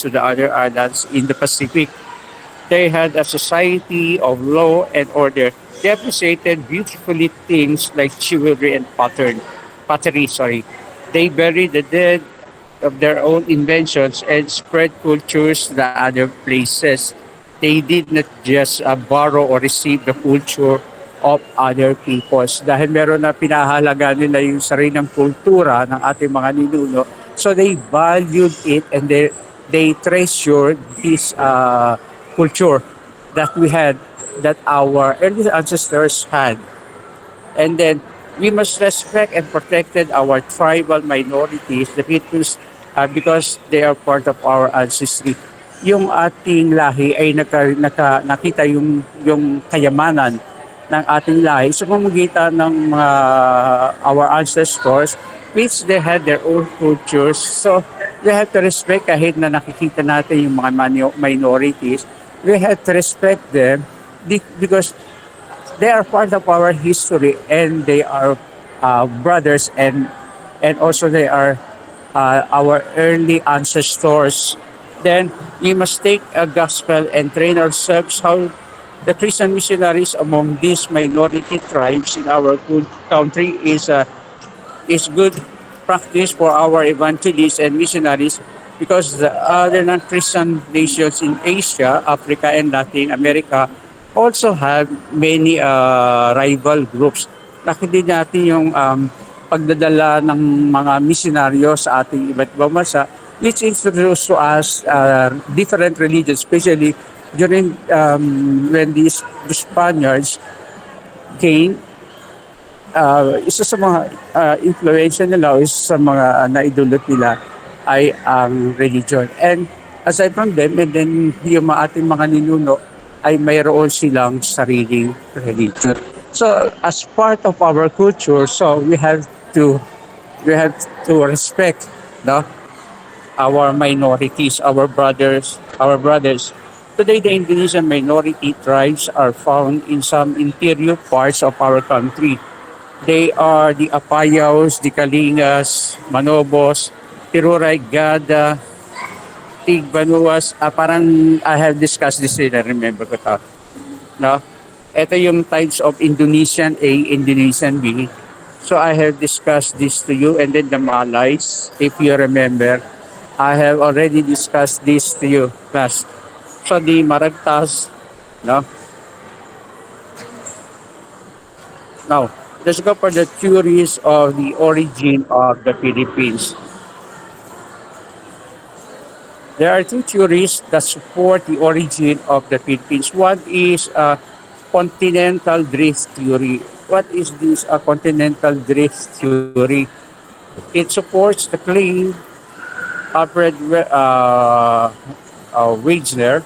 to the other islands in the Pacific. They had a society of law and order. They appreciated beautifully things like chivalry and pottery. Sorry, they buried the dead of their own inventions and spread cultures to other places. They did not just borrow or receive the culture of other peoples. Dahil meron na pinahalaga nila yung sariling kultura ng ating mga ninuno. So they valued it and they treasured this culture that we had, that our early ancestors had. And then we must respect and protected our tribal minorities, the Filipinos, because they are part of our ancestry. Yung ating lahi ay nakita yung kayamanan ng ating lahi sa pamamagitan ng mga our ancestors, which they had their own cultures. So we have to respect kahit na nakikita natin yung mga minorities. We have to respect them because they are part of our history and they are brothers, and also they are our early ancestors. Then we must take a gospel and train ourselves how the Christian missionaries among these minority tribes in our good country is good practice for our evangelists and missionaries, because the other non-Christian nations in Asia, Africa, and Latin America also have many rival groups. Nakita natin yung pagdadala ng mga misyonaryo sa ating iba't ibang bansa, which introduced to us different religions, especially during when the Spaniards came. Isa sa mga influensya nila o isa sa mga naidulot nila ay ang religion. And aside from them, and then yung ating mga ninuno ay mayroon silang sariling religion. So as part of our culture, so to we have to respect, no, our minorities, our brothers. Today, the Indonesian minority tribes are found in some interior parts of our country. They are the Apayaws, the Kalingas, Manobos, Tiruray, Gada, Tigbanuas. Parang I have discussed this, I remember ko to. No? Ito yung types of Indonesian A, Indonesian B. So I have discussed this to you, and then the Malays, if you remember. I have already discussed this to you, class. So the Maragtas, no? Now, let's go for the theories of the origin of the Philippines. There are two theories that support the origin of the Philippines. One is a continental drift theory. What is this a continental drift theory? It supports the claim Alfred Wegener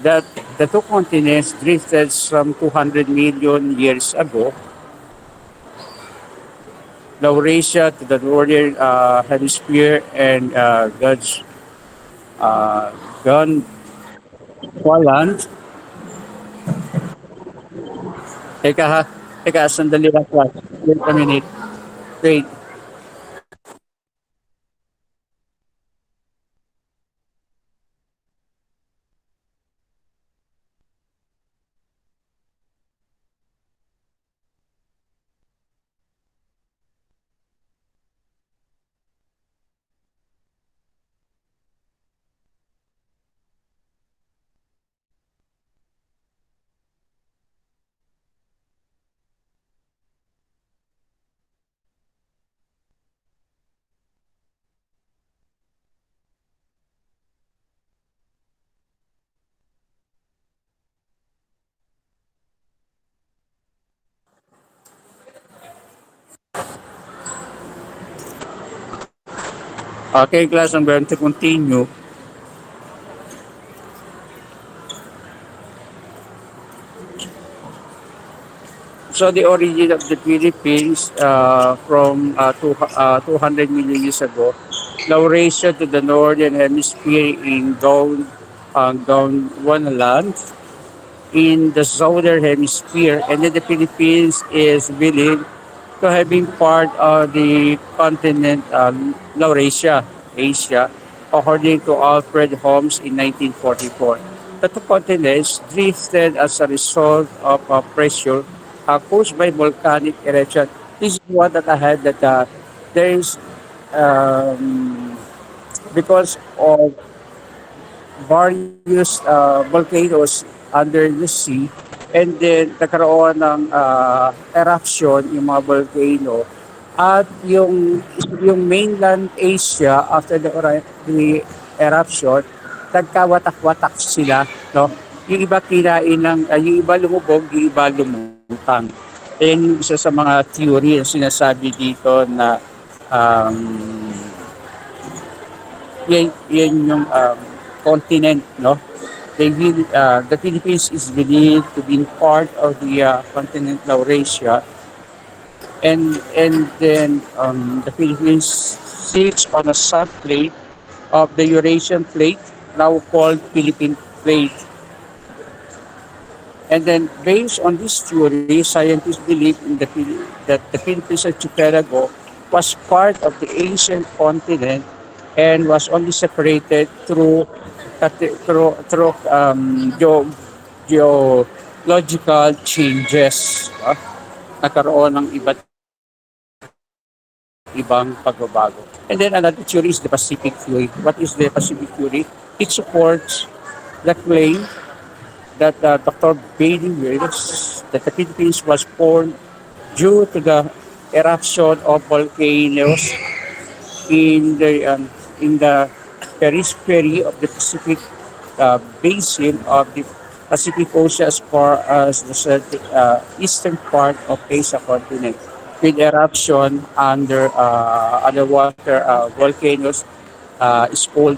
that the two continents drifted some 200 million years ago. Laurasia to the northern hemisphere, and Gondwaland. Teka ha, teka, sandali lang class. Wait a minute. Wait. Okay, class, I'm going to continue. So the origin of the Philippines from 200 million years ago, Laurasia to the northern hemisphere in Gondwana in the southern hemisphere, and then the Philippines is believed to have been part of the continent Laurasia, Asia. according to Alfred Holmes in 1944. The two continents drifted as a result of pressure caused by volcanic eruption. This is what that I had that there is um, because of various volcanoes under the sea and then nagkaroon ng eruption yung mga volcano at yung mainland Asia after the eruption nagkawatak-watak sila, no, yung iba kinain ng yung iba lumubog, yung iba lumutang. Yan yung isa sa mga theory na sinasabi dito na um, yan yung continent, no? The Philippines is believed to be part of the continent Laurasia, and then the Philippines sits on a subplate of the Eurasian plate, now called Philippine plate. And then, based on this theory, scientists believe that the Philippines archipelago was part of the ancient continent and was only separated through geological changes. Nagkaroon ng iba't ibang pagbabago. And then another theory is the Pacific theory. What is the Pacific theory? It supports the claim that Dr. Bailey Wills that the Philippines was formed due to the eruption of volcanoes in the periphery of the Pacific basin of the Pacific Ocean as far as the eastern part of Asia continent, with eruption underwater volcanoes is called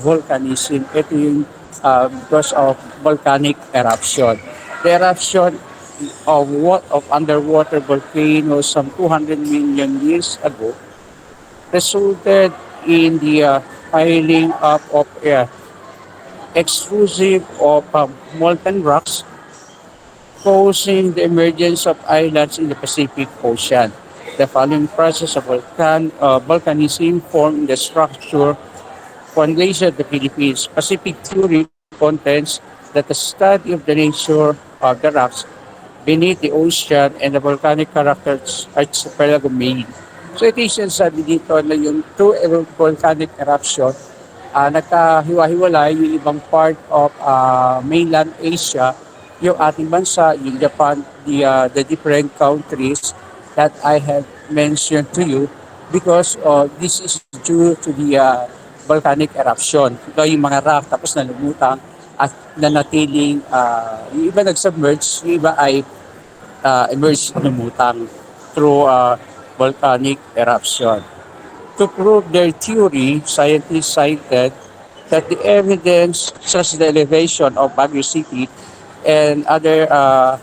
volcanism. Ito yung because of volcanic eruption. The eruption of underwater volcanoes some 200 million years ago resulted in the piling up of extrusive of molten rocks, causing the emergence of islands in the Pacific Ocean. The following process of volcanism formed the structure foundation of the Philippines. Pacific theory contends that the study of the nature of the rocks beneath the ocean and the volcanic characters archipelago made. So ito yung sinasabi dito na yung two volcanic eruption, nagkahiwa-hiwalay yung ibang part of mainland Asia, yung ating bansa, yung Japan, the different countries that I have mentioned to you because this is due to the volcanic eruption. Ito yung mga rock tapos nalumutang at nanatiling, yung iba nag-submerge, yung iba ay emerge lumutang through volcanic eruption. To prove their theory, scientists cited that the evidence such as the elevation of Baguio City and other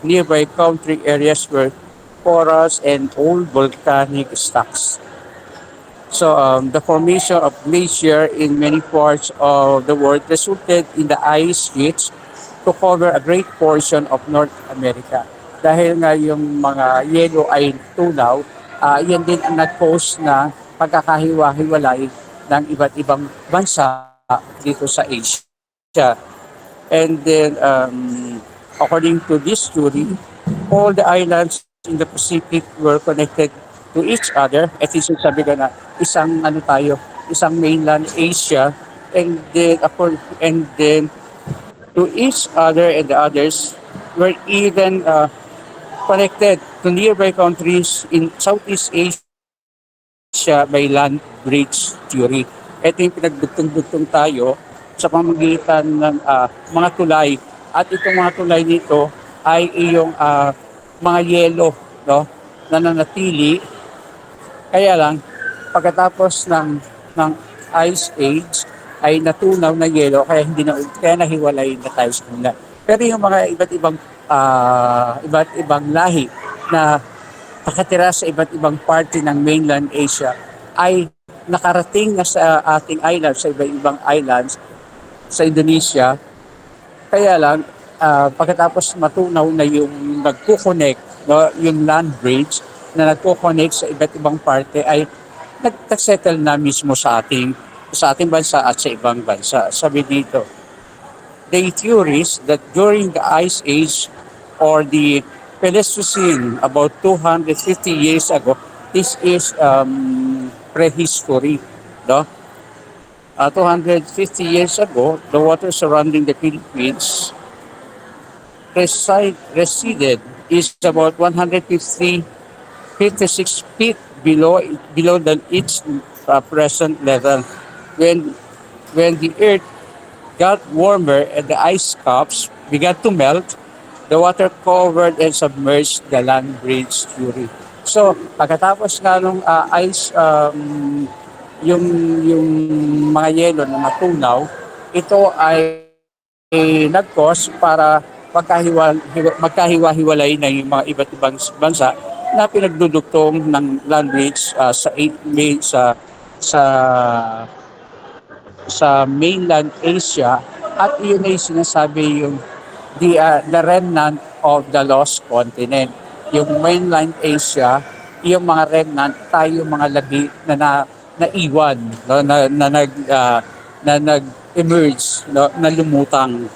nearby country areas were porous and old volcanic stocks. So the formation of glacier in many parts of the world resulted in the ice sheets to cover a great portion of North America. Dahil nga yung mga yelo ay tunaw, yan din ang nag-cause na pagkakahiwa-hiwalay ng iba't ibang bansa dito sa Asia. And then, according to this theory, all the islands in the Pacific were connected to each other. At least sabi ka na isang mainland Asia, and then to each other, and the others were even connected to nearby countries in Southeast Asia by land bridge theory. Ito yung pinagdugtong-dugtong tayo sa pamamagitan ng mga tulay. At itong mga tulay nito ay iyong mga yelo, no, na nanatili. Kaya lang, pagkatapos ng ice age, ay natunaw na yelo, kaya nahiwalay na tayo sa kanila. Pero yung mga iba't ibang lahi na nakatira sa iba't ibang parte ng mainland Asia ay nakarating na sa ating islands, sa iba't ibang islands sa Indonesia. Kaya lang, pagkatapos matunaw na yung nagko-connect, no, yung land bridge na nagko-connect sa iba't ibang parte ay nag-settle na mismo sa ating sa ating bansa at sa ibang bansa. Sabi dito, they theories that during the Ice Age or the Pleistocene about 250 years ago, this is prehistory. No? 250 years ago, the water surrounding the Philippines receded is about 156 feet below its present level. When when the earth got warmer and the ice caps began to melt, the water covered and submerged the land bridge theory. So, pagkatapos nga nung yung, yung mga yelo na natunaw, ito ay nag-cause para magkahiwa-hiwalay na yung mga iba't ibang bansa na pinagdudugtong ng land bridge sa sa mainland Asia at yun ay sinasabi yung the remnant of the lost continent. Yung mainland Asia, yung mga remnant, tayo mga lagi na naiwan, no, na nag-emerge, no, na lumutang.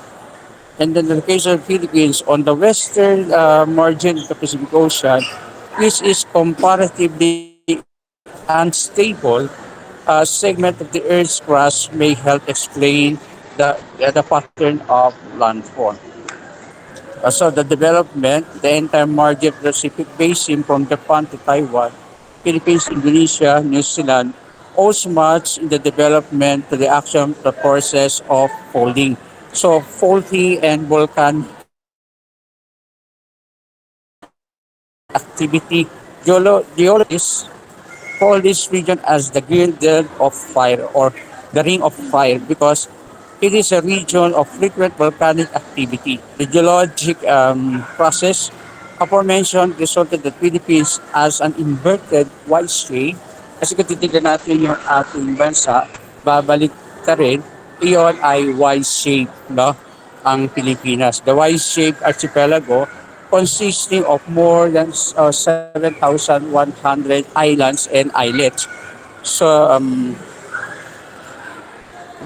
And then the case of Philippines on the western margin of the Pacific Ocean, which is comparatively unstable, segment of the Earth's crust may help explain the pattern of landfall. So the development, the entire margin of the Pacific Basin from Japan to Taiwan, Philippines, Indonesia, New Zealand, owes much in the development to the action of the process of folding. So faulty and volcanic activity, geologists call this region as the girdle of fire or the ring of fire because it is a region of frequent volcanic activity. The geologic process aforementioned resulted the Philippines as an inverted Y shape. Kasi kung titignan natin yung ating bansa, babalik ka rin, iyon ay Y shape, no? Ang Pilipinas. The Y shaped archipelago consisting of more than 7,100 islands and islets. So,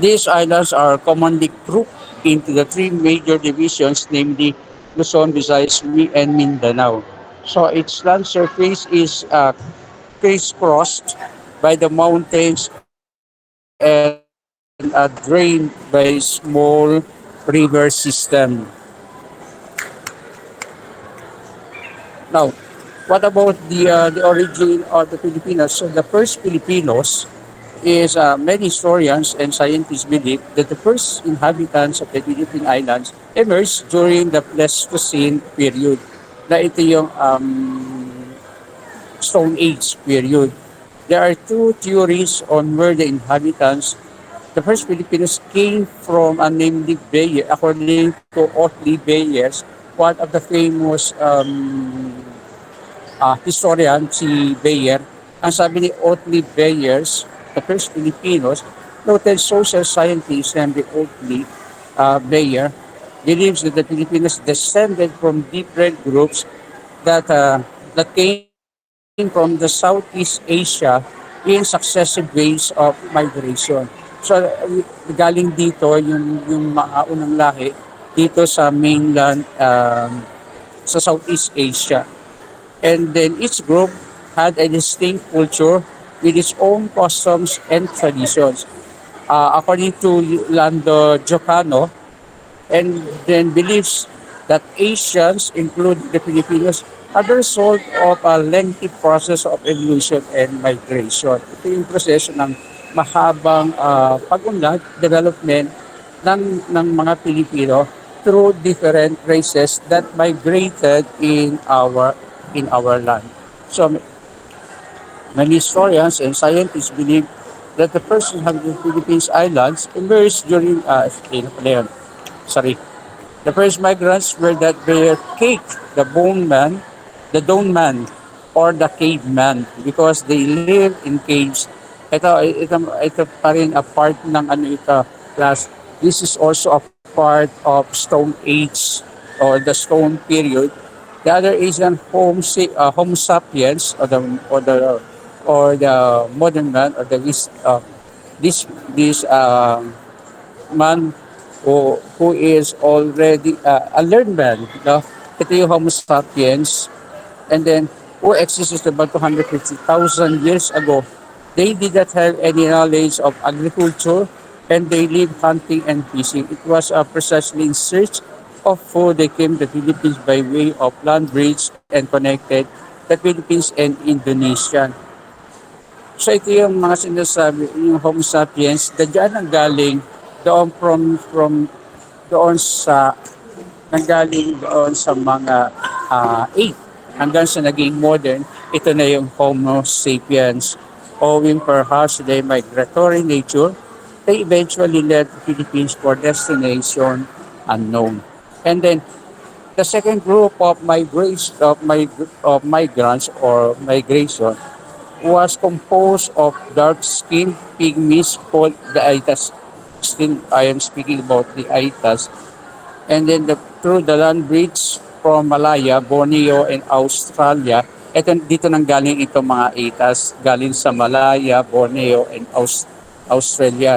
these islands are commonly grouped into the three major divisions, namely Luzon, Visayas, and Mindanao. So its land surface is crisscrossed by the mountains and drained by small river system. Now, what about the origin of the Filipinos? So the first Filipinos is many historians and scientists believe that the first inhabitants of the Philippine Islands emerged during the Pleistocene period. Na ito yung Stone Age period. There are two theories on where the inhabitants, the first Filipinos came from a namely Bayer, according to Otley Bayers, one of the famous historian, si Bayer. Ang sabi ni Otley Bayers, the first Filipinos, noted social scientist named Otley Bayer, believes that the Filipinos descended from different groups that came from the Southeast Asia in successive waves of migration. So galing dito yung mga unang lahi dito sa mainland sa Southeast Asia. And then each group had a distinct culture with its own customs and traditions. According to Lando Jocano, and then believes that Asians, including the Filipinos, are the result of a lengthy process of evolution and migration. Ito yung proseso ng mahabang pag-unlad, development ng mga Pilipino through different races that migrated in our land. So many historians and scientists believe that the first inhabited Philippines islands emerged during sorry. The first migrants were that were cake, the Dome Man, or the caveman because they live in caves. Ito pa rin a part ng ano ito, class. This is also a part of Stone Age or the Stone period. The other is an Homo sapiens or the modern man or the this man who is already a learned man. No? Ito yung Homo sapiens. And then, who existed about 250,000 years ago. They did not have any knowledge of agriculture and they lived hunting and fishing. It was precisely in search of food they came to the Philippines by way of land bridge and connected the Philippines and Indonesia. So ito yung mga sinasabi, yung Homo sapiens, na dyan ang galing doon from doon sa nanggaling doon sa mga ape hanggang sa naging modern, ito na yung Homo sapiens. Owing perhaps to their migratory nature, they eventually led the Philippines for destination unknown. And then the second group of migration of migrants or migration was composed of dark-skinned pygmies called the Aitas. Still, I am speaking about the Aitas. And then through the land bridge from Malaya, Borneo, and Australia, dito nang galing itong mga Aitas, galing sa Malaya, Borneo, and Australia,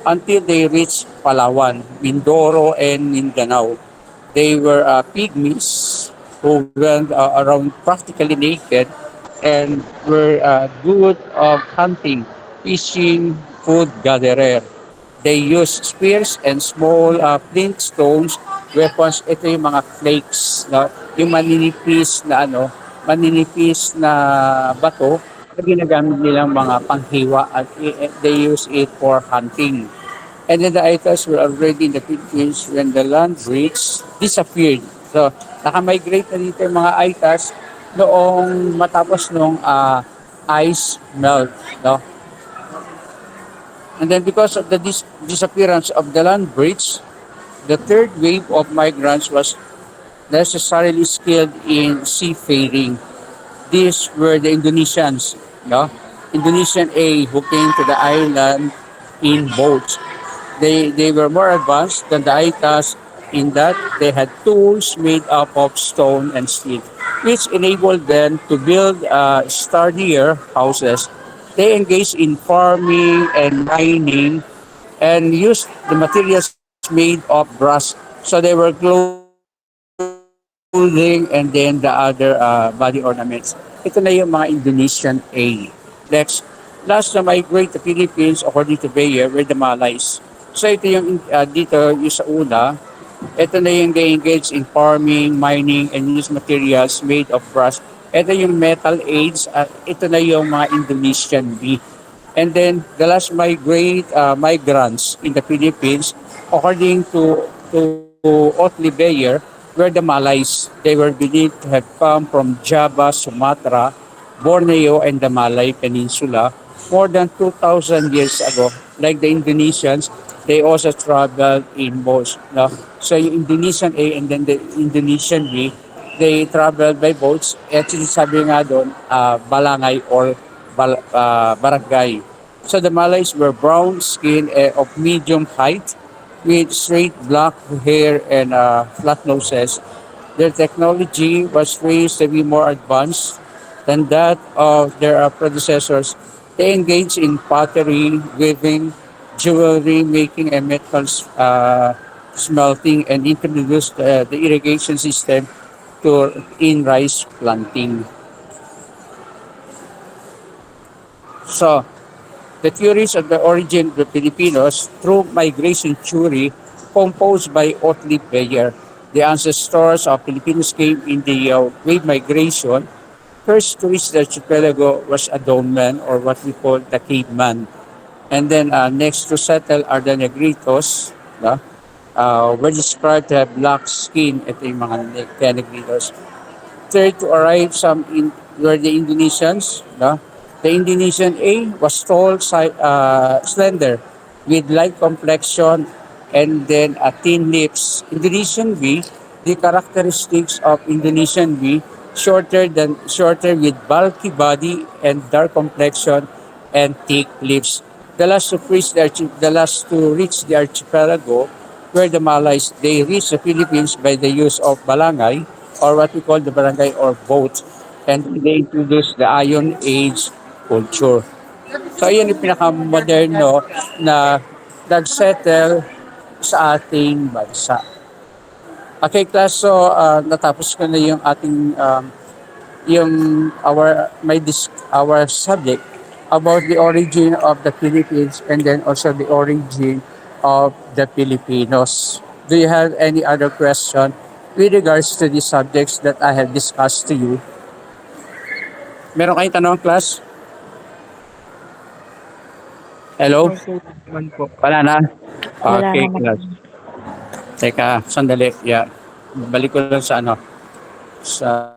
until they reached Palawan, Mindoro, and Mindanao. They were pygmies who went around practically naked and were good of hunting, fishing, food gatherer. They use spears and small flint stones weapons. Ito yung mga flakes, no? Yung maninipis na bato na ginagamit nilang mga panghiwa at they use it for hunting. And then the Aitas were already in the Philippines when the land bridge disappeared. So, nakamigrate na dito yung mga Aitas noong matapos nung ice melt. No? And then because of the disappearance of the land bridge, the third wave of migrants was necessarily skilled in seafaring. These were the Indonesians, no? Indonesian A who came to the island in boats. They were more advanced than the Aitas in that they had tools made up of stone and steel, which enabled them to build sturdier houses. They engaged in farming and mining and used the materials made of brass. So they were clothing and then the other body ornaments. Ito na yung mga Indonesian A. Next, last na migrate to Philippines according to Bayer were the Malays. So ito yung dito yung sa una, ito na yung they engage in farming, mining, and use materials made of brass. Ito yung metal age at ito na yung mga Indonesian B. And then the last migrants in the Philippines, according to Otley Bayer, were the Malays. They were believed to have come from Java, Sumatra, Borneo, and the Malay Peninsula more than 2,000 years ago. Like the Indonesians, they also traveled in boats. No? So yung Indonesian A and then the Indonesian B, they traveled by boats. Actually, sabi nga doon, balangay or barangay. So the Malays were brown skin of medium height with straight black hair and flat noses. Their technology was raised to be more advanced than that of their predecessors. They engaged in pottery, weaving, jewelry making, and metals smelting, and introduced the irrigation system in rice planting. So, the theories of the origin of the Filipinos through migration theory composed by Otley Bayer. The ancestors of Filipinos came in the wave migration. First to reach the archipelago was a Doneman or what we call the caveman. And then next to settle are the Negritos, no? Were described to have black skin. Ito yung mga Negritos. Third to arrive were the Indonesians. No? The Indonesian A was tall, slender, with light complexion and then thin lips. Indonesian B, the characteristics of Indonesian B, shorter with bulky body and dark complexion and thick lips. The last to reach the archipelago were the Malays. They reached the Philippines by the use of balangay or what we call the barangay or boat, and they introduced the Iron Age culture. So, yun yung pinaka-moderno na nag-settle sa ating bansa. Okay, class. So, natapos ko na yung ating yung our subject about the origin of the Philippines and then also the origin of the Filipinos. Do you have any other question with regards to the subjects that I have discussed to you? Meron kayong tanong, class? Hello? No po naman po. Wala na? Wala Okay, naman. class. Teka, sandali. Yeah. Balik ko lang sa ano. Sa...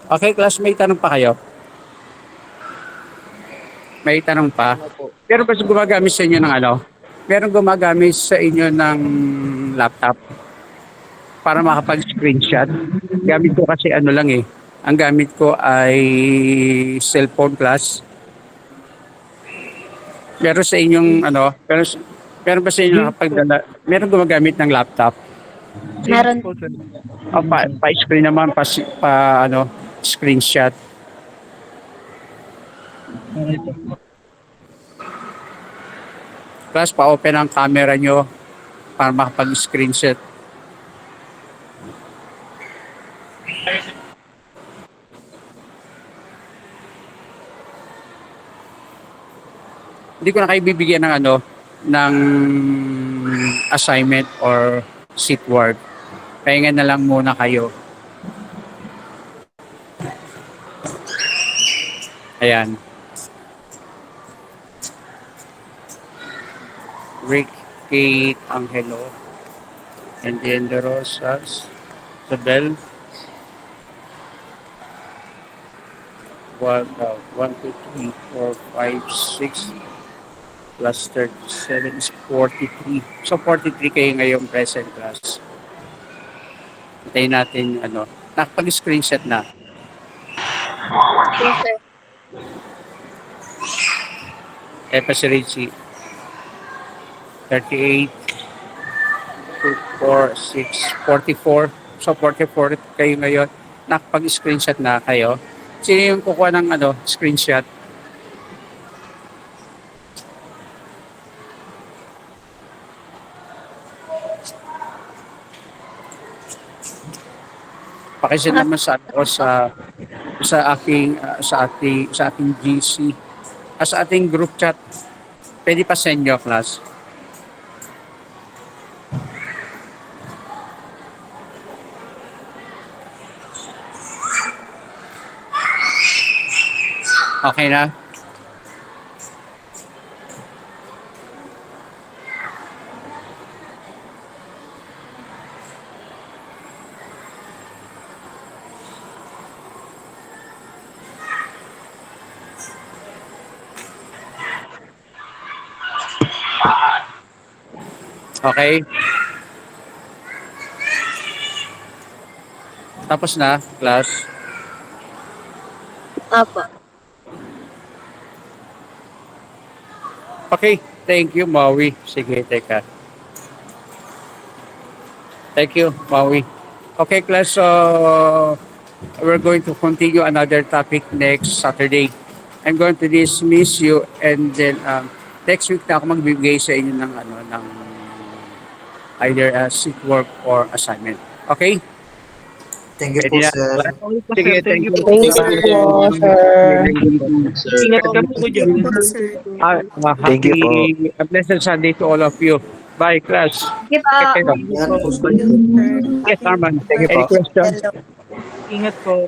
Okay, class, may tanong pa kayo? May tanong pa? Ano po? Pero ba gumagamit sa inyo ng ano? Meron gumagamit sa inyo ng laptop para makapag-screenshot? Gamit ko kasi ano lang eh. Ang gamit ko ay cellphone, class. Meron sa inyong ano? Meron ba sa inyo nakapagdala? Meron gumagamit ng laptop? Meron. Po, sir. O pa-screen naman, ano, screenshot. Okay po. Plus, pa-open ang camera nyo para makapag-screenshot. Hindi ko na kayo bibigyan ng ano, ng assignment or sheet work. Pahinga na lang muna kayo. Ayan. Rick, Kate, Angelo, and then the Rosas, Isabel. 1, 2, 3, 4, 5, 6 plus 37 is 43. So 43 kayo ngayong present class. Hintayin natin ano, nakapag-screenshot na. Yes, sir. Pa si Richie. 38, 2, 4, 6, 44. So 44 kayo ngayon. Nakapag-screenshot na kayo. Sino yung kukuha ng ano, screenshot? Pakisend naman sa o sa ating GC, sa ating group chat. Pwede pa send nyo, class. Okay na? Okay? Tapos na, class. Apo. Okay, thank you, Maui. Sige, teka. Thank you, Maui. Okay, class, so we're going to continue another topic next Saturday. I'm going to dismiss you and then next week na ako magbibigay sa inyo ng ano ng either sheet work or assignment. Okay? Thank you Pwede po, na. sir. Okay po, Sige, sir. thank you. Thank you, sir. Ingat ka po dyan. Thank you po. A blessed Sunday to all of you. Bye, class. Sige po. Yan po, sir. Yes, Arman. Thank you Any po. questions? Ingat po.